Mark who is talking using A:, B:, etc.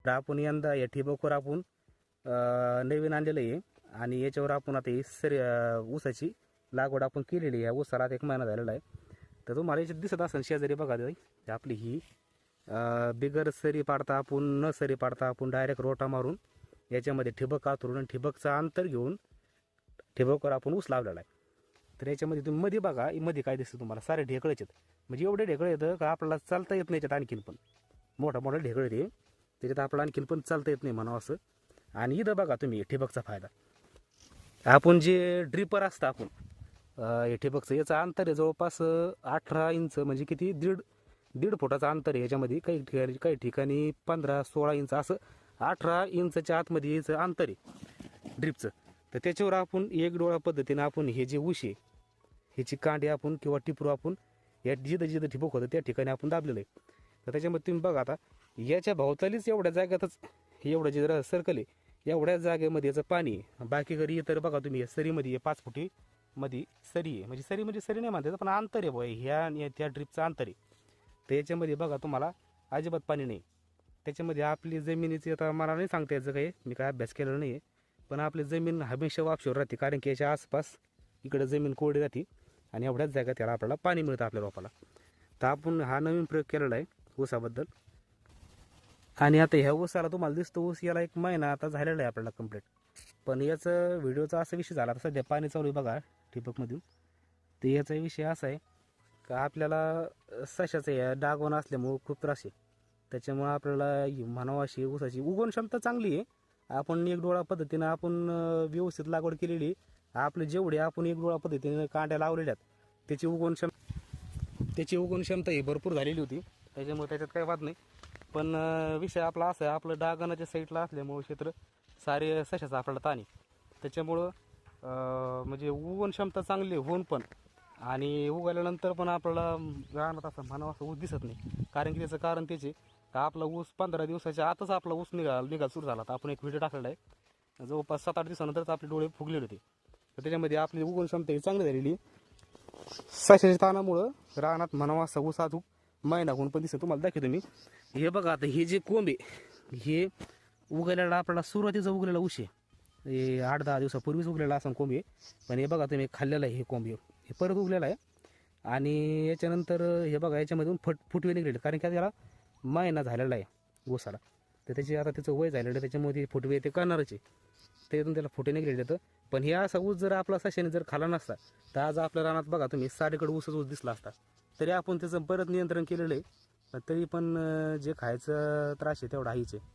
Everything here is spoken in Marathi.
A: तर आपण यंदा या ठिबकवर आपण नवीन आणलेलं आहे आणि याच्यावर आपण आता ही ऊसाची लागवड आपण केलेली आहे. या ऊसाला आता 1 महिना झालेला आहे. तर तुम्हाला याच्यात दिसत असेल शेजारी बघा आपली ही बिगर सरी पाडता आपण न सरी पाडता आपण डायरेक्ट रोटा मारून याच्यामध्ये ठिबक आतरून आणि ठिबकचं अंतर घेऊन ठिबकवर आपण ऊस लावलेला आहे. तर याच्यामध्ये तुम्ही मध्ये बघा, मध्ये काय दिसतं तुम्हाला, सारे ढेकळेच आहेत. म्हणजे एवढे ढेकळे येतं का आपल्याला चालता येत नाही याच्यात. आणखीन पण मोठा मोठा ढेकळे ते त्याच्यात आपल्याला आणखीन पण चालता येत नाही म्हणावं असं. आणि इथं बघा तुम्ही ठिबकचा फायदा. आपण जे ड्रिपर असतं आपण हे ठिबकचं याचं अंतर आहे जवळपास 18 इंच, म्हणजे किती दीड फुटाचं अंतर आहे याच्यामध्ये. काही ठिकाणी 15-16 इंच असं 18 इंचच्या आतमध्ये याचं अंतर आहे ड्रिपचं. तर त्याच्यावर आपण एक डोळा पद्धतीने आपण हे जे ऊस आहे ह्याची कांडी आपण किंवा टिपरू आपण या जिथं जिथं ठिबक होतं त्या ठिकाणी आपण दाबलेलं आहे. तर त्याच्यामध्ये तुम्ही बघा आता याच्या भोवतालीच एवढ्या जाग्यातच एवढं जे सर्कल आहे एवढ्या जागेमध्ये याचं पाणी आहे. बाकी घरी तर बघा तुम्ही सरीमध्ये 5 फुटी मध्ये सरी आहे. म्हणजे सरी नाही म्हणतात, पण अंतर आहे भाई ह्या त्या ड्रिपचं अंतर आहे. तर याच्यामध्ये बघा तुम्हाला अजिबात पाणी नाही. त्याच्यामध्ये आपली जमिनीची आता मला नाही सांगता यायचं काही, मी काय अभ्यास केलेला नाही आहे, पण आपली जमीन हमेशा वापशीवर राहते. कारण की याच्या आसपास इकडे जमीन कोरडी राहते आणि एवढ्याच जागा त्याला आपल्याला पाणी मिळतं आपल्या रोपाला. तर आपण हा नवीन प्रयोग केलेला आहे ऊसाबद्दल. आणि आता ह्या ऊसाला तुम्हाला दिसतो ऊस याला 1 महिना आता झालेला आहे आपल्याला कंप्लीट. पण याचं व्हिडिओचा असा विषय झाला, आता सध्या पाणी चालू आहे बघा ठिबकमधून. तर याचा विषय असा आहे का आपल्याला सशाचं या डागवण असल्यामुळं खूप त्रास आहे. त्याच्यामुळं आपल्याला म्हणावं अशी ऊसाची उगवण क्षमता चांगली आहे. आपण एक डोळा पद्धतीनं आपण व्यवस्थित लागवड केलेली. आपले जेवढे आपण एक डोळा पद्धतीने कांड्या लावलेल्यात त्याची उगवण क्षमता ही भरपूर झालेली होती. त्याच्यामुळे त्याच्यात काही वाद नाही. पण विषय आपला असा आहे, आपलं डागानाच्या साईडला असल्यामुळं क्षेत्र सारे सशाचं आपल्याला ताण आहे. त्याच्यामुळं म्हणजे उगवण क्षमता चांगली होऊन पण आणि उगवल्यानंतर पण आपल्याला रानात असं म्हणावं असं ऊस दिसत नाही. कारण की त्याचं कारण त्याचे का आपला ऊस 15 दिवसाच्या आतच आपला ऊस निघाला सुरू झाला. तर आपण एक व्हिडिओ टाकलेला आहे, जवळपास 7-8 दिवसानंतरच आपले डोळे फुगलेले होते. तर त्याच्यामध्ये आपली उगवण क्षमता ही चांगली झालेली. सशाच्या ताणामुळं रानात म्हणावं असं ऊस अजून महिना होऊन पण दिसत. तुम्हाला दाखवतो मी. हे बघा आता हे जे कोंब आहे हे उगवलेला आपल्याला सुरुवातीचा उगलेला ऊस आहे. हे 8-10 दिवसापूर्वीच उगलेला असं कोंब आहे. पण हे बघा तुम्ही खाल्लेलं आहे हे कोंब, हे परत उगलेलं आहे. आणि याच्यानंतर हे बघा याच्यामधून फुटवे निघलेले, कारण की त्याला महिना झालेला आहे ऊसाला. तर त्याची आता त्याचं वय झालेलं आहे, त्याच्यामुळे फुटवे ते करणारच आहे. त्यातून त्याला फुटे निघलेले तर. पण हे असा ऊस जर आपला सशाने जर खाला नसता तर आज आपल्या रानात बघा तुम्ही सारीकडे ऊसच ऊस दिसला असता. तरी आपण त्याचं परत नियंत्रण केलेलं आहे. तरी पण जे खायचं त्रास आहे तेवढा आहेच आहे.